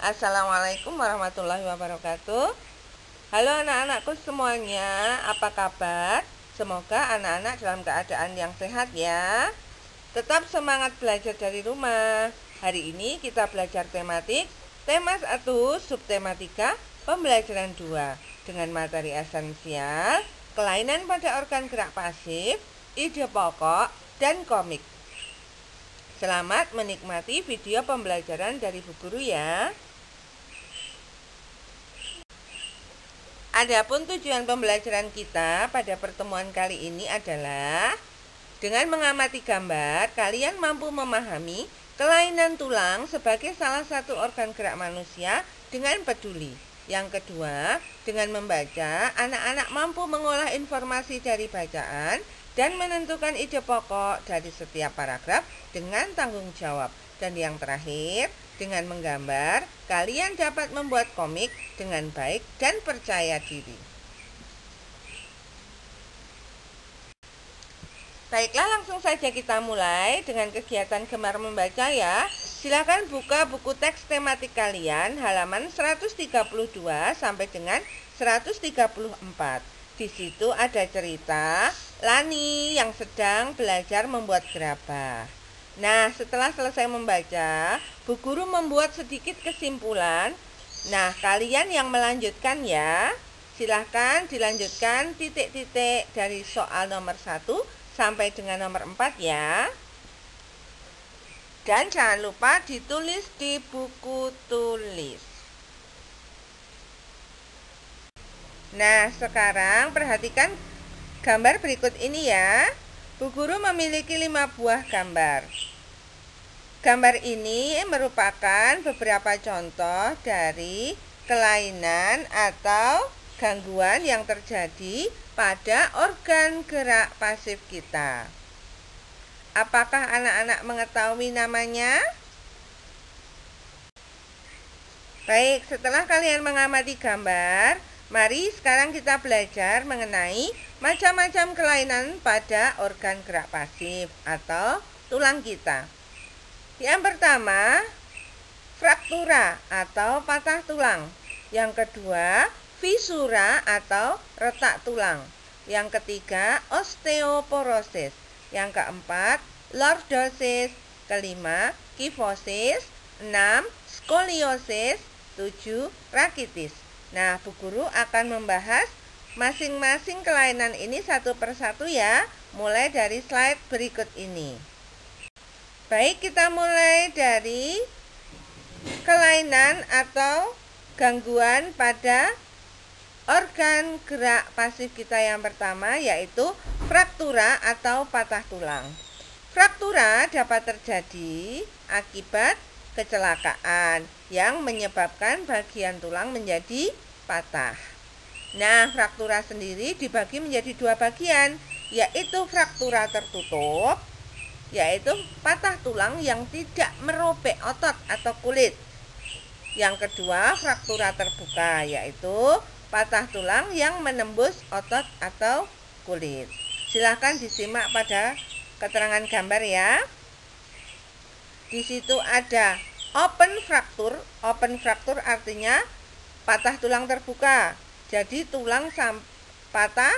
Assalamualaikum warahmatullahi wabarakatuh. Halo anak-anakku semuanya, apa kabar? Semoga anak-anak dalam keadaan yang sehat ya. Tetap semangat belajar dari rumah. Hari ini kita belajar tematik tema 1, subtema 3, pembelajaran 2 dengan materi esensial, kelainan pada organ gerak pasif, ide pokok, dan komik. Selamat menikmati video pembelajaran dari Bu Guru ya. Adapun tujuan pembelajaran kita pada pertemuan kali ini adalah dengan mengamati gambar, kalian mampu memahami kelainan tulang sebagai salah satu organ gerak manusia dengan peduli. Yang kedua, dengan membaca, anak-anak mampu mengolah informasi dari bacaan dan menentukan ide pokok dari setiap paragraf dengan tanggung jawab. Dan yang terakhir, dengan menggambar, kalian dapat membuat komik dengan baik dan percaya diri. Baiklah, langsung saja kita mulai dengan kegiatan gemar membaca ya. Silakan buka buku teks tematik kalian halaman 132 sampai dengan 134. Di situ ada cerita Lani yang sedang belajar membuat gerabah. Nah, setelah selesai membaca, Bu Guru membuat sedikit kesimpulan. Nah, kalian yang melanjutkan ya. Silahkan dilanjutkan titik-titik dari soal nomor 1 sampai dengan nomor 4 ya. Dan jangan lupa ditulis di buku tulis. Nah, sekarang perhatikan gambar berikut ini ya. Bu Guru memiliki 5 buah gambar. Gambar ini merupakan beberapa contoh dari kelainan atau gangguan yang terjadi pada organ gerak pasif kita. Apakah anak-anak mengetahui namanya? Baik, setelah kalian mengamati gambar, mari sekarang kita belajar mengenai macam-macam kelainan pada organ gerak pasif atau tulang kita. Yang pertama, fraktura atau patah tulang. Yang kedua, fisura atau retak tulang. Yang ketiga, osteoporosis. Yang keempat, lordosis. Kelima, kifosis. 6, skoliosis. 7, rakitis. Nah, Bu Guru akan membahas masing-masing kelainan ini satu persatu ya, mulai dari slide berikut ini. Baik, kita mulai dari kelainan atau gangguan pada organ gerak pasif kita yang pertama, yaitu fraktura atau patah tulang. Fraktura dapat terjadi akibat kecelakaan yang menyebabkan bagian tulang menjadi patah. Nah, fraktura sendiri dibagi menjadi 2 bagian, yaitu fraktura tertutup, yaitu patah tulang yang tidak merobek otot atau kulit. Yang kedua, fraktura terbuka, yaitu patah tulang yang menembus otot atau kulit. Silahkan disimak pada keterangan gambar ya. Di situ ada open fracture. Open fracture artinya patah tulang terbuka. Jadi tulang patah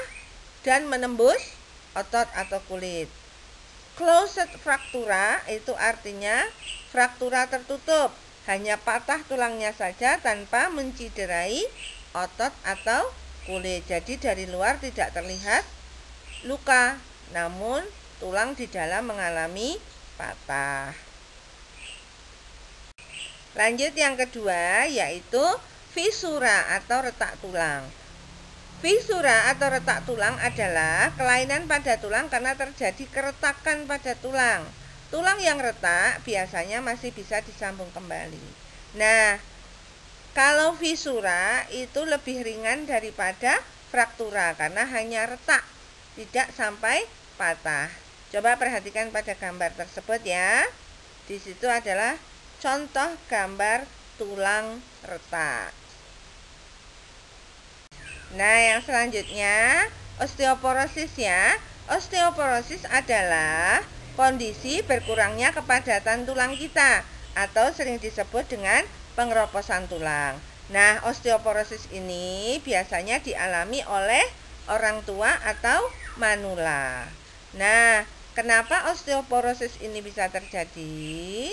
dan menembus otot atau kulit. Closed fractura itu artinya fraktura tertutup. Hanya patah tulangnya saja tanpa menciderai otot atau kulit. Jadi dari luar tidak terlihat luka, namun tulang di dalam mengalami patah. Lanjut yang kedua, yaitu fisura atau retak tulang. Fisura atau retak tulang adalah kelainan pada tulang karena terjadi keretakan pada tulang. Tulang yang retak biasanya masih bisa disambung kembali. Nah, kalau fisura itu lebih ringan daripada fraktura karena hanya retak, tidak sampai patah. Coba perhatikan pada gambar tersebut ya. Di situ adalah contoh gambar tulang retak. Nah, yang selanjutnya osteoporosis ya. Osteoporosis adalah kondisi berkurangnya kepadatan tulang kita atau sering disebut dengan pengeroposan tulang. Nah, osteoporosis ini biasanya dialami oleh orang tua atau manula. Nah, kenapa osteoporosis ini bisa terjadi?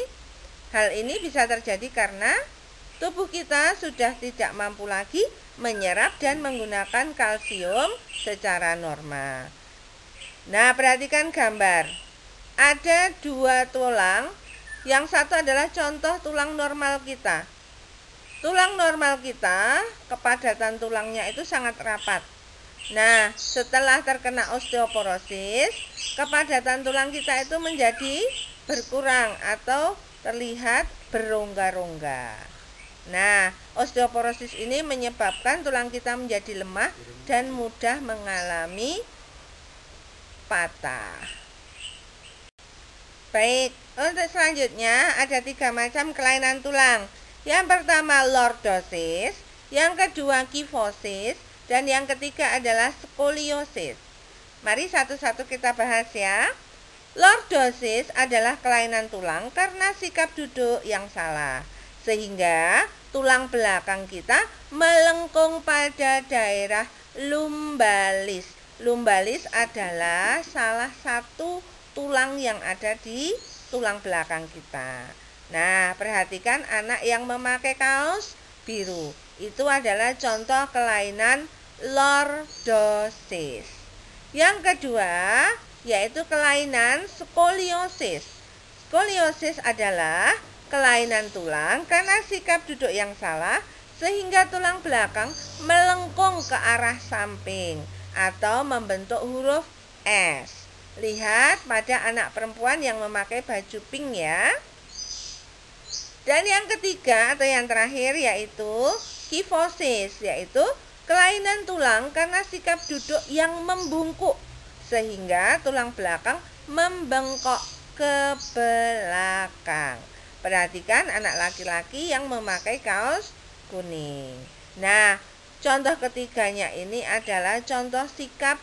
Hal ini bisa terjadi karena tubuh kita sudah tidak mampu lagi menyerap dan menggunakan kalsium secara normal. Nah, perhatikan gambar. Ada dua tulang. Yang satu adalah contoh tulang normal kita. Tulang normal kita, kepadatan tulangnya itu sangat rapat. Nah, setelah terkena osteoporosis, kepadatan tulang kita itu menjadi berkurang atau terlihat berongga-rongga. Nah, osteoporosis ini menyebabkan tulang kita menjadi lemah dan mudah mengalami patah. Baik, untuk selanjutnya ada 3 macam kelainan tulang. Yang pertama lordosis, yang kedua kifosis, dan yang ketiga adalah skoliosis. Mari satu-satu kita bahas ya. Lordosis adalah kelainan tulang karena sikap duduk yang salah, sehingga tulang belakang kita melengkung pada daerah lumbalis. Lumbalis adalah salah satu tulang yang ada di tulang belakang kita. Nah, perhatikan anak yang memakai kaos biru. Itu adalah contoh kelainan lordosis. Yang kedua, yaitu kelainan skoliosis. Skoliosis adalah kelainan tulang karena sikap duduk yang salah, sehingga tulang belakang melengkung ke arah samping atau membentuk huruf S. Lihat pada anak perempuan yang memakai baju pink ya. Dan yang ketiga atau yang terakhir yaitu kifosis, yaitu kelainan tulang karena sikap duduk yang membungkuk, sehingga tulang belakang membengkok ke belakang. Perhatikan anak laki-laki yang memakai kaos kuning. Nah, contoh ketiganya ini adalah contoh sikap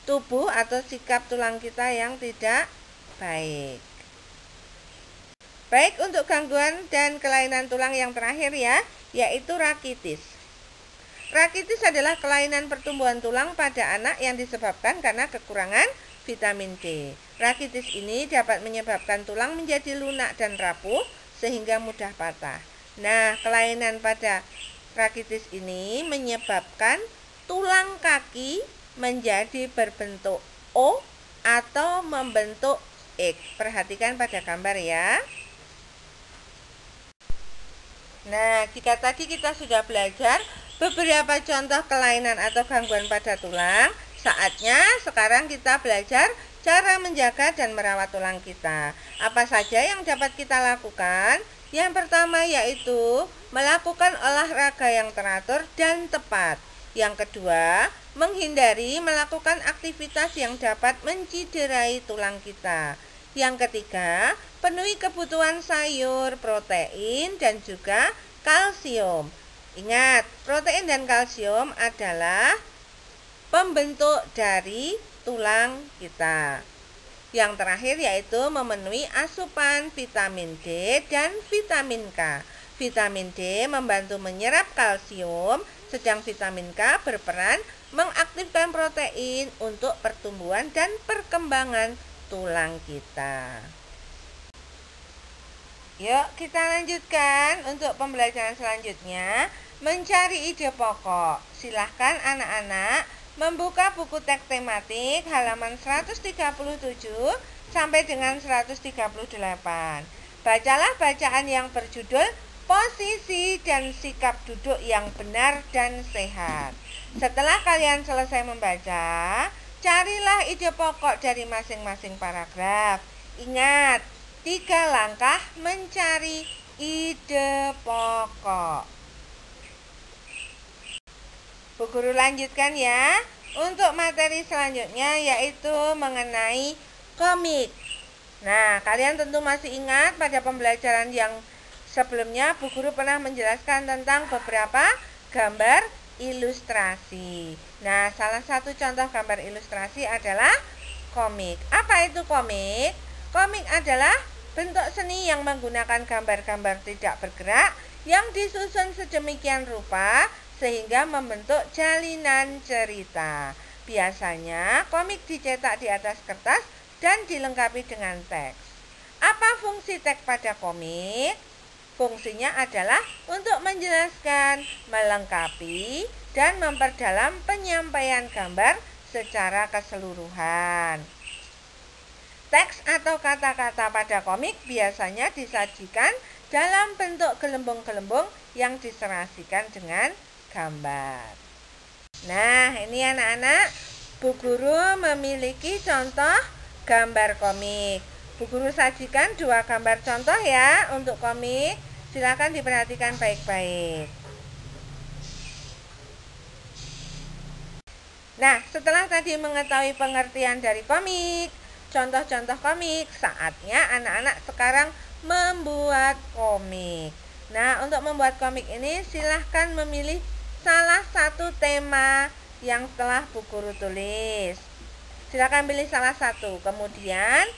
tubuh atau sikap tulang kita yang tidak baik. Baik, untuk gangguan dan kelainan tulang yang terakhir ya, yaitu rakitis. Rakitis adalah kelainan pertumbuhan tulang pada anak yang disebabkan karena kekurangan vitamin D. Rakitis ini dapat menyebabkan tulang menjadi lunak dan rapuh sehingga mudah patah. Nah, kelainan pada rakitis ini menyebabkan tulang kaki menjadi berbentuk O atau membentuk X. Perhatikan pada gambar ya. Nah, jika tadi kita sudah belajar beberapa contoh kelainan atau gangguan pada tulang, saatnya sekarang kita belajar cara menjaga dan merawat tulang kita. Apa saja yang dapat kita lakukan? Yang pertama yaitu melakukan olahraga yang teratur dan tepat. Yang kedua, menghindari melakukan aktivitas yang dapat menciderai tulang kita. Yang ketiga, penuhi kebutuhan sayur, protein, dan juga kalsium. Ingat, protein dan kalsium adalah pembentuk dari tulang kita. Yang terakhir yaitu memenuhi asupan vitamin D dan vitamin K. Vitamin D membantu menyerap kalsium, sedang vitamin K berperan mengaktifkan protein untuk pertumbuhan dan perkembangan tulang kita. Yuk kita lanjutkan untuk pembelajaran selanjutnya, mencari ide pokok. Silahkan anak-anak membuka buku teks tematik halaman 137 sampai dengan 138. Bacalah bacaan yang berjudul posisi dan sikap duduk yang benar dan sehat. Setelah kalian selesai membaca, carilah ide pokok dari masing-masing paragraf. Ingat, 3 langkah mencari ide pokok. Bu Guru lanjutkan ya. Untuk materi selanjutnya yaitu mengenai komik. Nah, kalian tentu masih ingat pada pembelajaran yang sebelumnya Bu Guru pernah menjelaskan tentang beberapa gambar ilustrasi. Nah, salah satu contoh gambar ilustrasi adalah komik. Apa itu komik? Komik adalah bentuk seni yang menggunakan gambar-gambar tidak bergerak yang disusun sedemikian rupa sehingga membentuk jalinan cerita. Biasanya komik dicetak di atas kertas dan dilengkapi dengan teks. Apa fungsi teks pada komik? Fungsinya adalah untuk menjelaskan, melengkapi, dan memperdalam penyampaian gambar secara keseluruhan. Teks atau kata-kata pada komik biasanya disajikan dalam bentuk gelembung-gelembung yang diserasikan dengan gambar. Nah, ini anak-anak, Bu Guru memiliki contoh gambar komik. Bu Guru sajikan 2 gambar contoh ya untuk komik. Silakan diperhatikan baik-baik. Nah, setelah tadi mengetahui pengertian dari komik, contoh-contoh komik, saatnya anak-anak sekarang membuat komik. Nah, untuk membuat komik ini silahkan memilih salah satu tema yang telah Bu Guru tulis. Silahkan pilih salah satu. Kemudian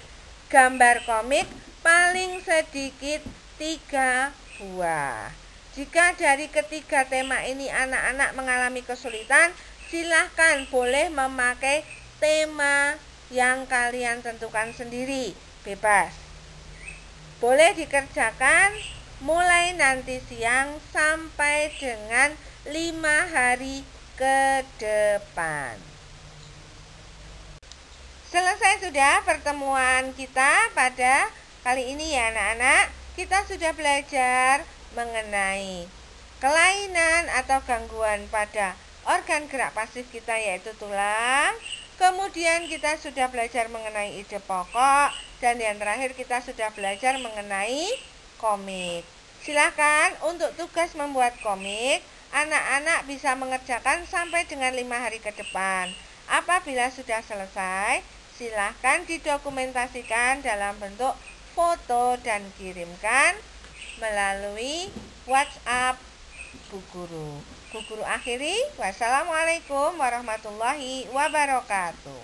gambar komik paling sedikit 3 buah. Jika dari ketiga tema ini anak-anak mengalami kesulitan, silahkan boleh memakai tema yang kalian tentukan sendiri, bebas. Boleh dikerjakan mulai nanti siang sampai dengan 5 hari ke depan. Selesai sudah pertemuan kita pada kali ini ya anak-anak. Kita sudah belajar mengenai kelainan atau gangguan pada organ gerak pasif kita yaitu tulang. Kemudian kita sudah belajar mengenai ide pokok. Dan yang terakhir kita sudah belajar mengenai komik. Silahkan untuk tugas membuat komik, anak-anak bisa mengerjakan sampai dengan 5 hari ke depan. Apabila sudah selesai, silahkan didokumentasikan dalam bentuk foto dan kirimkan melalui WhatsApp Bu Guru. Bu Guru akhiri, wassalamualaikum warahmatullahi wabarakatuh.